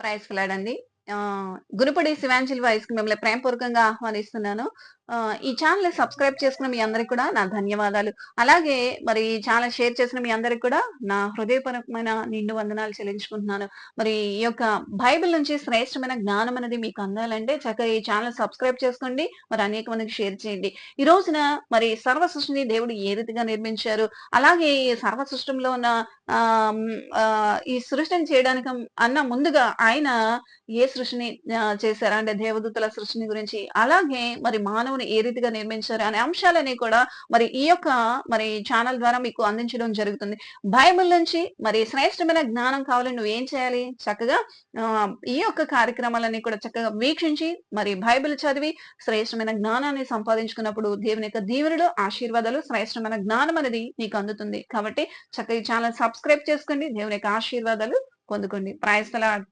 Praise lord. గురుపడి శివాంజలి వాయిస్‌కి మిమ్మల్ని ప్రేమపూర్వకంగా ఆహ్వానిస్తున్నాను. ఈ ఛానెల్‌ని సబ్స్క్రైబ్ చేసుకున్న మీ అందరికి కూడా నా ధన్యవాదాలు. అలాగే మరి ఈ ఛానెల్ షేర్ చేసిన మీ అందరికి కూడా నా హృదయపూర్వకమైన నిండు వందనాలు చెల్లించుకుంటున్నాను. మరి ఈ యొక్క బైబిల్ నుంచి శ్రేష్టమైన జ్ఞానం అనేది మీకు అందాలంటే చక్కగా ఈ ఛానెల్ సబ్స్క్రైబ్ చేసుకోండి. మరి అనేక మందికి షేర్ చేయండి. ఈ రోజున మరి సర్వ సృష్టిని దేవుడు ఏ రీతిగా నిర్మించారు? అలాగే ఈ సర్వ సృష్టిలో ఉన్న ఈ సృష్టిని చేయడానికి ముందుగా ఆయన ఏ సృష్టిని చేశారు? అంటే దేవదూతల సృష్టిని గురించి, అలాగే మరి మానవుని ఏ రీతిగా నిర్మించారు అనే అంశాలని కూడా మరి ఈ యొక్క మరి ఛానల్ ద్వారా మీకు అందించడం జరుగుతుంది. బైబిల్ నుంచి మరి శ్రేష్టమైన జ్ఞానం కావాలని నువ్వేం చేయాలి? చక్కగా ఈ యొక్క కార్యక్రమాలన్నీ కూడా చక్కగా వీక్షించి మరి బైబిల్ చదివి శ్రేష్టమైన జ్ఞానాన్ని సంపాదించుకున్నప్పుడు దేవుని యొక్క దీవెనలు, ఆశీర్వాదాలు, శ్రేష్టమైన జ్ఞానం అనేది నీకు అందుతుంది. కాబట్టి చక్కగా ఈ ఛానల్ సబ్స్క్రైబ్ చేసుకోండి. దేవుని యొక్క ఆశీర్వాదాలు పొందుకోండి. Praise the lord.